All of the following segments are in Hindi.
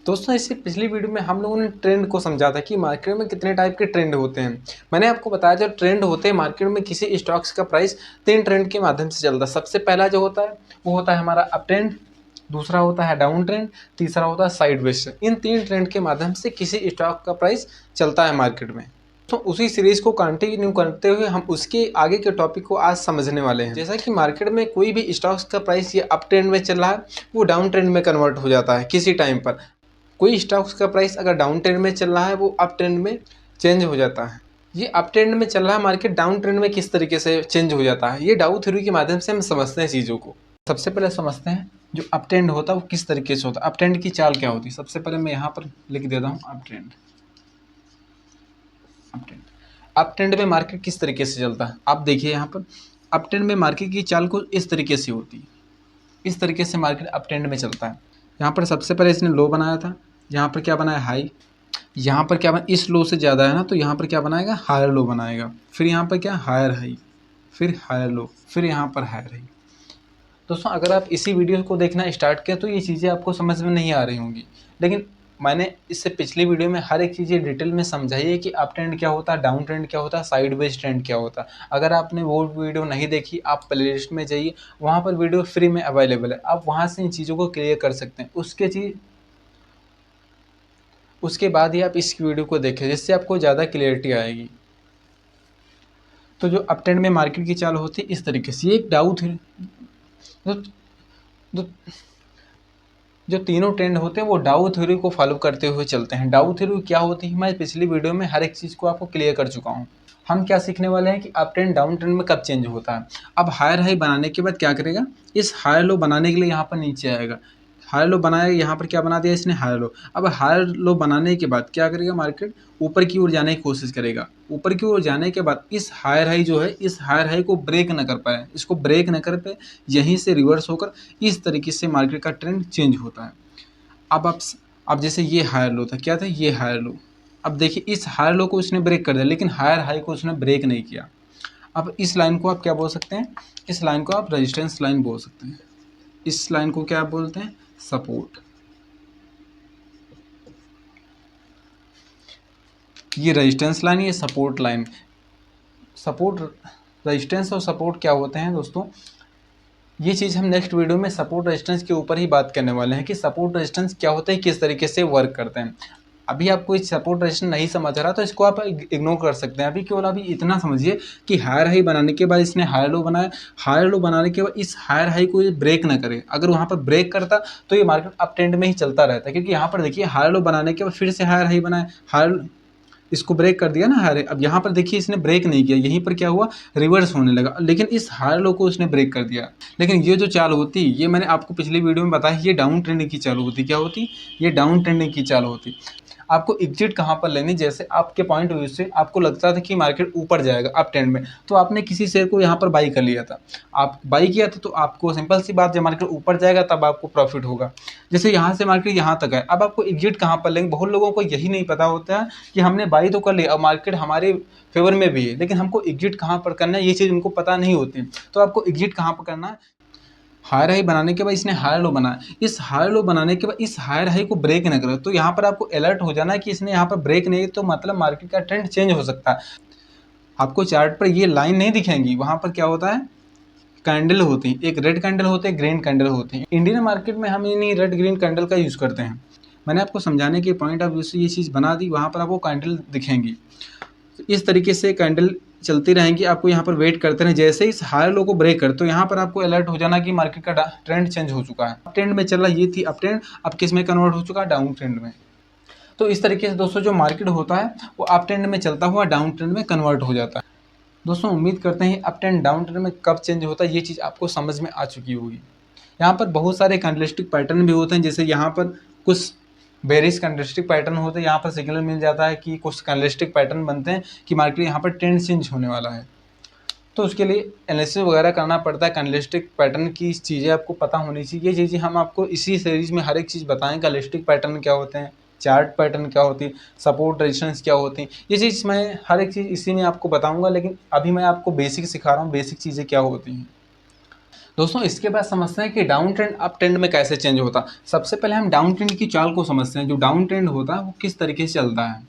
दोस्तों इससे पिछली वीडियो में हम लोगों ने ट्रेंड को समझा था कि मार्केट में कितने टाइप के ट्रेंड होते हैं। मैंने आपको बताया जो ट्रेंड होते हैं मार्केट में किसी स्टॉक्स का प्राइस 3 ट्रेंड के माध्यम से चलता है। सबसे पहला जो होता है वो होता है हमारा अप ट्रेंड, दूसरा होता है डाउन ट्रेंड, तीसरा होता है साइडवेज। इन 3 ट्रेंड के माध्यम से किसी स्टॉक का प्राइस चलता है मार्केट में। तो उसी सीरीज को कंटिन्यू करते हुए हम उसके आगे के टॉपिक को आज समझने वाले हैं। जैसा कि मार्केट में कोई भी स्टॉक्स का प्राइस ये अप ट्रेंड में चल रहा है वो डाउन ट्रेंड में कन्वर्ट हो जाता है किसी टाइम पर। कोई स्टॉक्स का प्राइस अगर डाउन ट्रेंड में चल रहा है वो अप ट्रेंड में चेंज हो जाता है। ये अप ट्रेंड में चल रहा है मार्केट, डाउन ट्रेंड में किस तरीके से चेंज हो जाता है ये डाउ थ्योरी के माध्यम से हम समझते हैं चीज़ों को। सबसे पहले समझते हैं जो अप ट्रेंड होता है वो किस तरीके से होता है, अप ट्रेंड की चाल क्या होती है। सबसे पहले मैं यहाँ पर लिख देता हूँ अप ट्रेंड। अप ट्रेंड में मार्केट किस तरीके से चलता है आप देखिए यहाँ पर। अप ट्रेंड में मार्केट की चाल को इस तरीके से होती है, इस तरीके से मार्केट अप ट्रेंड में चलता है। यहाँ पर सबसे पहले इसने लो बनाया था, यहाँ पर क्या बनाया हाई, यहाँ पर क्या बना इस लो से ज़्यादा है ना तो यहाँ पर क्या बनाएगा हायर लो बनाएगा, फिर यहाँ पर क्या हायर हाई, फिर हायर लो, फिर यहाँ पर हायर हाई। दोस्तों अगर आप इसी वीडियो को देखना स्टार्ट किया तो ये चीज़ें आपको समझ में नहीं आ रही होंगी, लेकिन मैंने इससे पिछली वीडियो में हर एक चीज़ डिटेल में समझाई है कि अप ट्रेंड क्या होता है, डाउन ट्रेंड क्या होता है, साइडवेज ट्रेंड क्या होता है। अगर आपने वो वीडियो नहीं देखी आप प्लेलिस्ट में जाइए, वहाँ पर वीडियो फ्री में अवेलेबल है, आप वहाँ से इन चीज़ों को क्लियर कर सकते हैं। उसके बाद ही आप इस वीडियो को देखें जिससे आपको ज़्यादा क्लियरिटी आएगी। तो जो अप ट्रेंड में मार्केट की चाल होती है इस तरीके से, ये एक डाउ थ्योरी जो तीनों ट्रेंड होते हैं वो डाउ थ्योरी को फॉलो करते हुए चलते हैं। डाउ थ्योरी क्या होती है मैं पिछली वीडियो में हर एक चीज़ को आपको क्लियर कर चुका हूँ। हम क्या सीखने वाले हैं कि अप ट्रेंड डाउन ट्रेंड में कब चेंज होता है। अब हायर हाई बनाने के बाद क्या करेगा, इस हायर लो बनाने के लिए यहाँ पर नीचे आएगा, हायर लो बनाएगा, यहाँ पर क्या बना दिया इसने हायर लो। अब हायर लो बनाने के बाद क्या करेगा मार्केट ऊपर की ओर जाने की कोशिश करेगा। ऊपर की ओर जाने के बाद इस हायर हाई जो है इस हायर हाई को ब्रेक न कर पाए, इसको ब्रेक न कर पाए, यहीं से रिवर्स होकर इस तरीके से मार्केट का ट्रेंड चेंज होता है। अब जैसे ये हायर लो था, क्या था ये हायर लो, अब देखिए इस हायर लो को उसने ब्रेक कर दिया लेकिन हायर हाई को उसने ब्रेक नहीं किया। अब इस लाइन को आप क्या बोल सकते हैं, इस लाइन को आप रेजिस्टेंस लाइन बोल सकते हैं, इस लाइन को क्या बोलते हैं सपोर्ट। ये रेजिस्टेंस लाइन, ये सपोर्ट लाइन। सपोर्ट, रेजिस्टेंस और सपोर्ट क्या होते हैं दोस्तों, ये चीज़ हम नेक्स्ट वीडियो में सपोर्ट रेजिस्टेंस के ऊपर ही बात करने वाले हैं कि सपोर्ट रेजिस्टेंस क्या होते हैं, किस तरीके से वर्क करते हैं। अभी आपको इस सपोर्ट रेजिस्टेंस नहीं समझ रहा तो इसको आप इग्नोर कर सकते हैं। अभी केवल अभी इतना समझिए कि हायर हाई बनाने के बाद इसने हायर लो बनाया, हायर लो बनाने के बाद इस हायर हाई को ये ब्रेक ना करे। अगर वहाँ पर ब्रेक करता तो ये मार्केट अप ट्रेंड में ही चलता रहता, क्योंकि यहाँ पर देखिए हायर लो बनाने के बाद फिर से हायर हाई बनाया, हायर इसको ब्रेक कर दिया ना हायर। अब यहाँ पर देखिए इसने ब्रेक नहीं किया, यहीं पर क्या हुआ रिवर्स होने लगा, लेकिन इस हायर लो को उसने ब्रेक कर दिया। लेकिन ये जो चाल होती ये मैंने आपको पिछली वीडियो में बताया, ये डाउन ट्रेंड की चाल होती, क्या होती ये डाउन ट्रेंड की चाल होती। आपको एग्जिट कहाँ पर लेनी, जैसे आपके पॉइंट ऑफ व्यू से आपको लगता था कि मार्केट ऊपर जाएगा अप ट्रेंड में तो आपने किसी शेयर को यहाँ पर बाई कर लिया था, आप बाई किया था तो आपको सिंपल सी बात जब मार्केट ऊपर जाएगा तब आपको प्रॉफिट होगा। जैसे यहाँ से मार्केट यहाँ तक है, अब आपको एग्जिट कहाँ पर लेंगे, बहुत लोगों को यही नहीं पता होता है कि हमने बाई तो कर लिया और मार्केट हमारे फेवर में भी है, लेकिन हमको एग्जिट कहाँ पर करना है ये चीज़ उनको पता नहीं होती। तो आपको एग्जिट कहाँ पर करना है, हायर हाई बनाने के बाद इसने हायर लो बनाया, इस हायर लो बनाने के बाद इस हायर हाई को ब्रेक न करो तो यहाँ पर आपको अलर्ट हो जाना है कि इसने यहाँ पर ब्रेक नहीं, तो मतलब मार्केट का ट्रेंड चेंज हो सकता है। आपको चार्ट पर ये लाइन नहीं दिखेंगी, वहाँ पर क्या होता है कैंडल होती है, एक रेड कैंडल होते हैं, ग्रीन कैंडल होते हैं। इंडियन मार्केट में हम इन्हीं रेड ग्रीन कैंडल का यूज़ करते हैं। मैंने आपको समझाने के पॉइंट ऑफ व्यू से ये चीज़ बना दी, वहाँ पर आपको कैंडल दिखेंगी। इस तरीके से कैंडल चलती रहेंगी, आपको यहाँ पर वेट करते रहें, जैसे इस हायर लो को ब्रेक कर तो यहाँ पर आपको अलर्ट हो जाना कि मार्केट का ट्रेंड चेंज हो चुका है। अप ट्रेंड में चल रहा ये थी अप ट्रेंड, अब किस में कन्वर्ट हो चुका है डाउन ट्रेंड में। तो इस तरीके से दोस्तों जो मार्केट होता है वो अप ट्रेंड में चलता हुआ डाउन ट्रेंड में कन्वर्ट हो जाता है। दोस्तों उम्मीद करते हैं अप ट्रेंड डाउन ट्रेंड में कब चेंज होता है ये चीज़ आपको समझ में आ चुकी होगी। यहाँ पर बहुत सारे कैंडलस्टिक पैटर्न भी होते हैं, जैसे यहाँ पर कुछ बेरिश कैंडलस्टिक पैटर्न होते हैं, यहाँ पर सिग्नल मिल जाता है कि कुछ कैंडलस्टिक पैटर्न बनते हैं कि मार्केट यहाँ पर ट्रेंड चेंज होने वाला है। तो उसके लिए एनालिसिस वगैरह करना पड़ता है, कैंडलस्टिक पैटर्न की चीज़ें आपको पता होनी चाहिए। ये चीज़ें हम आपको इसी सीरीज़ में हर एक चीज़ बताएं, कैंडलस्टिक पैटर्न क्या होते हैं, चार्ट पैटर्न क्या होती है, सपोर्ट रेजिस्टेंस क्या होती है, ये चीज़ मैं हर एक चीज़ इसी में आपको बताऊँगा। लेकिन अभी मैं आपको बेसिक सिखा रहा हूँ, बेसिक चीज़ें क्या होती हैं। दोस्तों इसके बाद समझते हैं कि डाउन ट्रेंड अप ट्रेंड में कैसे चेंज होता। सबसे पहले हम डाउन ट्रेंड की चाल को समझते हैं। जो डाउन ट्रेंड होता है वो किस तरीके से चलता है।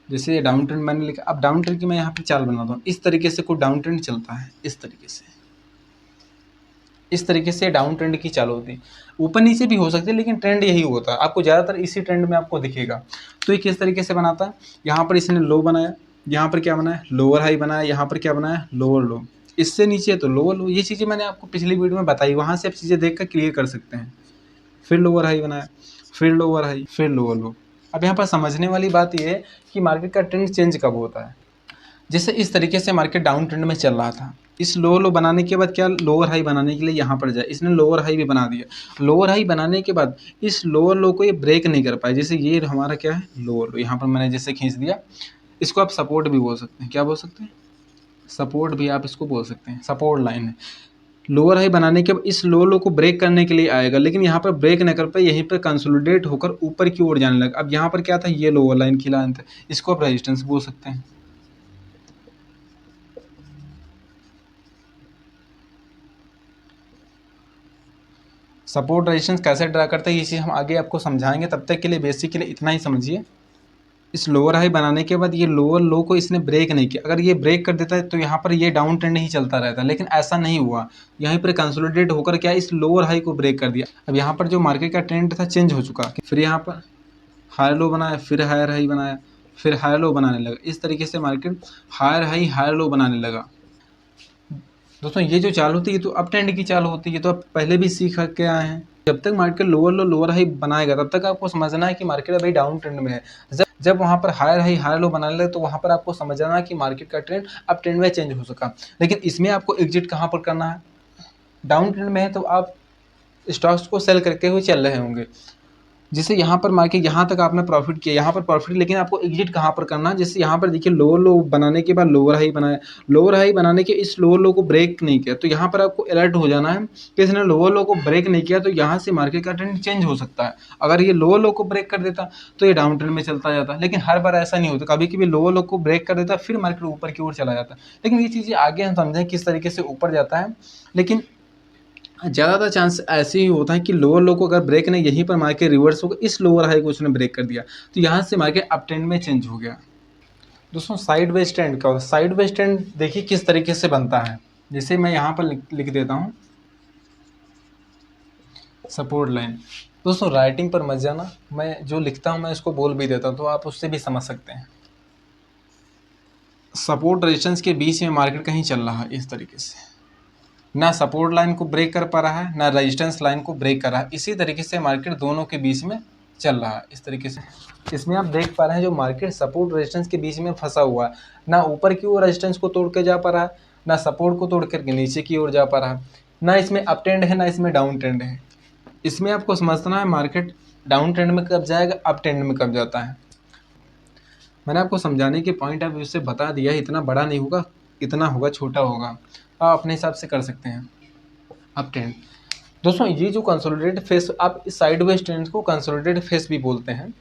जैसे ये डाउन ट्रेंड मैंने लिखा, अब डाउन ट्रेंड की मैं यहाँ पे चाल बनाता हूँ। इस तरीके से कोई डाउन ट्रेंड चलता है, इस तरीके से डाउन ट्रेंड की चाल होती है। ऊपर नीचे भी हो सकती है लेकिन ट्रेंड यही होता है, आपको ज़्यादातर इसी ट्रेंड में आपको दिखेगा। तो ये किस तरीके से बनाता है, यहाँ पर इसने लो बनाया, यहाँ पर क्या बनाया लोअर हाई बनाया, यहाँ पर क्या बनाया लोअर लो, इससे नीचे तो लोअर लो। ये चीज़ें मैंने आपको पिछली वीडियो में बताई, वहाँ से आप चीज़ें देख कर क्लियर कर सकते हैं। फिर लोअर हाई बनाया, फिर लोअर हाई, फिर लोअर लो। अब यहाँ पर समझने वाली बात यह है कि मार्केट का ट्रेंड चेंज कब होता है। जैसे इस तरीके से मार्केट डाउन ट्रेंड में चल रहा था, इस लोअर लो बनाने के बाद क्या लोअर हाई बनाने के लिए यहाँ पर जाए, इसने लोअर हाई भी बना दिया। लोअर हाई बनाने के बाद इस लोअर लो को ये ब्रेक नहीं कर पाए। जैसे ये हमारा क्या है लोअर लो, यहाँ पर मैंने जैसे खींच दिया, इसको आप सपोर्ट भी बोल सकते हैं। क्या बोल सकते हैं, सपोर्ट भी आप इसको बोल सकते हैं, सपोर्ट लाइन है। लोअर हाई बनाने के बाद इस लोअर लो को ब्रेक करने के लिए आएगा, लेकिन यहाँ पर ब्रेक नहीं कर पाए, यहीं पर कंसोलिडेट होकर ऊपर की ओर जाने लगा। अब यहाँ पर क्या था, ये लोअर लाइन की लाइन था, इसको आप रेजिस्टेंस बोल सकते हैं। सपोर्ट रेजिस्टेंस कैसे ड्रा करते हैं ये चीज़ हम आगे आपको समझाएंगे। तब तक के लिए बेसिक के लिए इतना ही समझिए। इस लोअर हाई बनाने के बाद ये लोअर लो को इसने ब्रेक नहीं किया। अगर ये ब्रेक कर देता है तो यहाँ पर ये डाउन ट्रेंड ही चलता रहता है, लेकिन ऐसा नहीं हुआ। यहीं पर कंसोलिडेट होकर क्या इस लोअर हाई को ब्रेक कर दिया। अब यहाँ पर जो मार्केट का ट्रेंड था चेंज हो चुका, फिर यहाँ पर हायर लो बनाया, फिर हायर हाई बनाया, फिर हायर लो बनाने लगा। इस तरीके से market higher high higher low बनाने लगा। दोस्तों ये जो चाल होती है ये तो अप ट्रेंड की चाल होती है, तो आप पहले भी सीख के आए हैं। जब तक मार्केट लोअर लो लोअर हाई बनाएगा तब तक आपको समझना है कि मार्केट अभी डाउन ट्रेंड में है। जब वहाँ पर हायर हाई हायर लो बनाने लगे तो वहाँ पर आपको समझना है कि मार्केट का ट्रेंड अप ट्रेंड में चेंज हो सका। लेकिन इसमें आपको एग्जिट कहाँ पर करना है, डाउन ट्रेंड में है तो आप स्टॉक्स को सेल करके हुए चल रहे होंगे। जैसे यहाँ पर मार्केट यहाँ तक आपने प्रॉफिट किया, यहाँ पर प्रॉफिट, लेकिन आपको एग्जिट कहाँ पर करना है। जैसे यहाँ पर देखिए लोअर लो बनाने के बाद लोअर हाई बनाया, लोअर हाई बनाने के इस लोअर लो को ब्रेक नहीं किया, तो यहाँ पर आपको अलर्ट हो जाना है कि इसने लोअर लो को ब्रेक नहीं किया, तो यहाँ से मार्केट का ट्रेंड चेंज हो सकता है। अगर ये लोअर लो को ब्रेक कर देता तो ये डाउन ट्रेंड में चलता जाता, लेकिन हर बार ऐसा नहीं होता। कभी कभी लोअर लो को ब्रेक कर देता फिर मार्केट ऊपर की ओर चला जाता। लेकिन ये चीज़ें आगे हम समझें किस तरीके से ऊपर जाता है। लेकिन ज़्यादातर चांस ऐसे ही होता है कि लोअर लो को अगर ब्रेक नहीं, यहीं पर मार्केट रिवर्स होगा, इस लोअर हाई को उसने ब्रेक कर दिया, तो यहाँ से मार्केट अप ट्रेंड में चेंज हो गया। दोस्तों साइड वेज ट्रेंड क्या होता है, साइड वेज ट्रेंड देखिए किस तरीके से बनता है। जैसे मैं यहाँ पर लिख देता हूँ सपोर्ट लाइन। दोस्तों राइटिंग पर मत जाना, मैं जो लिखता हूँ मैं इसको बोल भी देता हूँ तो आप उससे भी समझ सकते हैं। सपोर्ट रेजिस्टेंस के बीच में मार्केट कहीं चल रहा है इस तरीके से, ना सपोर्ट लाइन को ब्रेक कर पा रहा है ना रेजिस्टेंस लाइन को ब्रेक कर रहा है। इसी तरीके से मार्केट दोनों के बीच में चल रहा है इस तरीके से। इसमें आप देख पा रहे हैं जो मार्केट सपोर्ट रेजिस्टेंस के बीच में फंसा हुआ है, ना ऊपर की ओर रेजिस्टेंस को तोड़ के जा पा रहा है, ना सपोर्ट को तोड़ करके नीचे की ओर जा पा रहा है, ना इसमें अप ट्रेंड है ना इसमें डाउन ट्रेंड है। इसमें आपको समझना है मार्केट डाउन ट्रेंड में कब जाएगा, अप ट्रेंड में कब जाता है। मैंने आपको समझाने के पॉइंट ऑफ व्यू से बता दिया, इतना बड़ा नहीं होगा, इतना होगा छोटा होगा, आप अपने हिसाब से कर सकते हैं। अप ट्रेंड दोस्तों ये जो कंसोलिडेटेड फेस, आप इस साइडवेज ट्रेंड को कंसोलिडेटेड फेस भी बोलते हैं।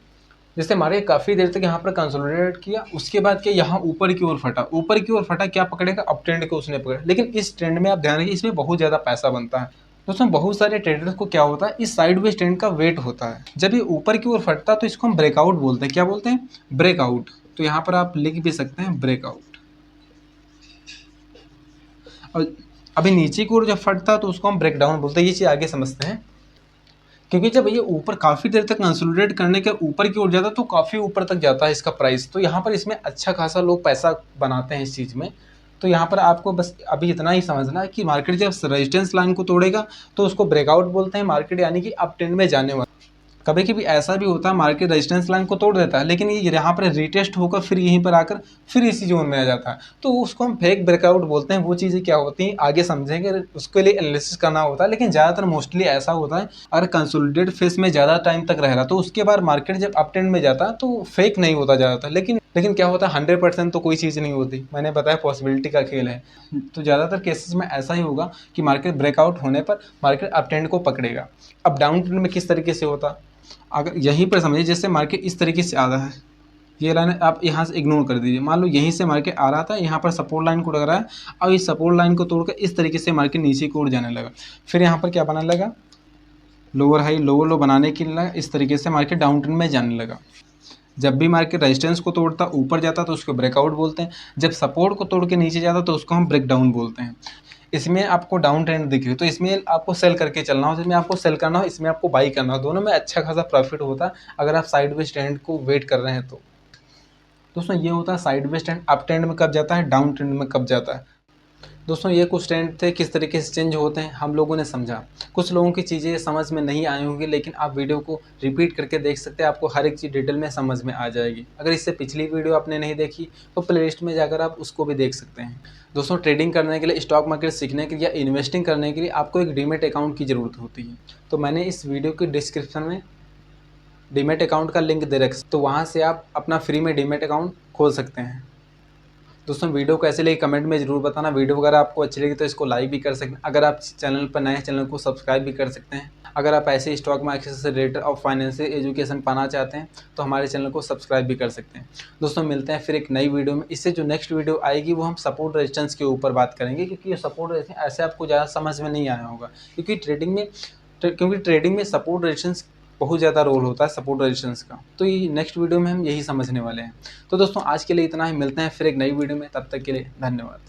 जैसे हमारे काफ़ी देर तक यहाँ पर कंसोलिडेट किया, उसके बाद क्या यहाँ ऊपर की ओर फटा, ऊपर की ओर फटा, क्या पकड़ेगा अप ट्रेंड को उसने पकड़ा। लेकिन इस ट्रेंड में आप ध्यान रखिए इसमें बहुत ज़्यादा पैसा बनता है। दोस्तों बहुत सारे ट्रेडर्स को क्या होता है, इस साइडवेज ट्रेंड का वेट होता है। जब ये ऊपर की ओर फटता है तो इसको हम ब्रेकआउट बोलते हैं। क्या बोलते हैं, ब्रेकआउट। तो यहाँ पर आप लिख भी सकते हैं ब्रेकआउट। और अभी नीचे की ओर जब फटता है तो उसको हम ब्रेकडाउन बोलते हैं। ये चीज़ आगे समझते हैं, क्योंकि जब ये ऊपर काफ़ी देर तक कंसोलिडेट करने के ऊपर की ओर जाता है तो काफ़ी ऊपर तक जाता है इसका प्राइस। तो यहाँ पर इसमें अच्छा खासा लोग पैसा बनाते हैं इस चीज़ में। तो यहाँ पर आपको बस अभी इतना ही समझना है कि मार्केट जब रेजिस्टेंस लाइन को तोड़ेगा तो उसको ब्रेकआउट बोलते हैं मार्केट, यानी कि अप ट्रेंड में जाने वाला। कभी कभी ऐसा भी होता है मार्केट रेजिस्टेंस लाइन को तोड़ देता है, लेकिन ये यहाँ पर रिटेस्ट होकर फिर यहीं पर आकर फिर इसी जोन में आ जाता है, तो उसको हम फेक ब्रेकआउट बोलते हैं। वो चीज़ें क्या होती हैं आगे समझेंगे, उसके लिए एनालिसिस करना होता है। लेकिन ज़्यादातर मोस्टली ऐसा होता है अगर कंसोलिडेटेड फेस में ज़्यादा टाइम तक रह रहा तो उसके बाद मार्केट जब अप ट्रेंड में जाता तो फेक नहीं होता ज़्यादातर। लेकिन क्या होता है 100% तो कोई चीज़ नहीं होती, मैंने बताया पॉसिबिलिटी का खेल है। तो ज़्यादातर केसेस में ऐसा ही होगा कि मार्केट ब्रेकआउट होने पर मार्केट अप ट्रेंड को पकड़ेगा। अब डाउन ट्रेंड में किस तरीके से होता, अगर यहीं पर समझिए, जैसे मार्केट इस तरीके से आ रहा है, ये लाइन आप यहाँ से इग्नोर कर दीजिए। मान लो यहीं से मार्केट आ रहा था, यहाँ पर सपोर्ट लाइन को लग रहा है, अब इस सपोर्ट लाइन को तोड़कर इस तरीके से मार्केट नीचे की ओर जाने लगा। फिर यहाँ पर क्या बनाने लगा, लोअर हाई लोअर लो बनाने के लिए इस तरीके से मार्केट डाउन ट्रेंड में जाने लगा। जब भी मार्केट रेजिस्टेंस को तोड़ता ऊपर जाता तो उसको ब्रेकआउट बोलते हैं, जब सपोर्ट को तोड़ के नीचे जाता तो उसको हम ब्रेक डाउन बोलते हैं। इसमें आपको डाउन ट्रेंड दिखे तो इसमें आपको सेल करके चलना हो, इसमें आपको सेल करना हो, इसमें आपको बाई करना हो, दोनों में अच्छा खासा प्रॉफिट होता है अगर आप साइडवेज ट्रेंड को वेट कर रहे हैं तो। दोस्तों ये होता है साइडवेज ट्रेंड, अप ट्रेंड में कब जाता है, डाउन ट्रेंड में कब जाता है। दोस्तों ये कुछ ट्रेंड थे, किस तरीके से चेंज होते हैं हम लोगों ने समझा। कुछ लोगों की चीज़ें समझ में नहीं आई होंगी, लेकिन आप वीडियो को रिपीट करके देख सकते हैं, आपको हर एक चीज़ डिटेल में समझ में आ जाएगी। अगर इससे पिछली वीडियो आपने नहीं देखी तो प्लेलिस्ट में जाकर आप उसको भी देख सकते हैं। दोस्तों ट्रेडिंग करने के लिए, स्टॉक मार्केट सीखने के लिए या इन्वेस्टिंग करने के लिए आपको एक डीमैट अकाउंट की ज़रूरत होती है। तो मैंने इस वीडियो की डिस्क्रिप्शन में डीमैट अकाउंट का लिंक दे रखा, तो वहाँ से आप अपना फ्री में डीमैट अकाउंट खोल सकते हैं। दोस्तों वीडियो कैसे लगी कमेंट में ज़रूर बताना। वीडियो अगर आपको अच्छी लगी तो इसको लाइक भी कर सकते हैं। अगर आप चैनल पर नए हैं चैनल को सब्सक्राइब भी कर सकते हैं। अगर आप ऐसे स्टॉक मार्केट से रिलेटेड और फाइनेंशियल एजुकेशन पाना चाहते हैं तो हमारे चैनल को सब्सक्राइब भी कर सकते हैं। दोस्तों मिलते हैं फिर एक नई वीडियो में। इससे जो नेक्स्ट वीडियो आएगी वो हम सपोर्ट रेजिस्टेंस के ऊपर बात करेंगे, क्योंकि ये सपोर्ट रेजिस्टेंस ऐसे आपको ज़्यादा समझ में नहीं आया होगा, क्योंकि ट्रेडिंग में सपोर्ट रेजिस्टेंस बहुत ज़्यादा रोल होता है सपोर्ट रेजिस्टेंस का। तो ये नेक्स्ट वीडियो में हम यही समझने वाले हैं। तो दोस्तों आज के लिए इतना ही, मिलते हैं फिर एक नई वीडियो में, तब तक के लिए धन्यवाद।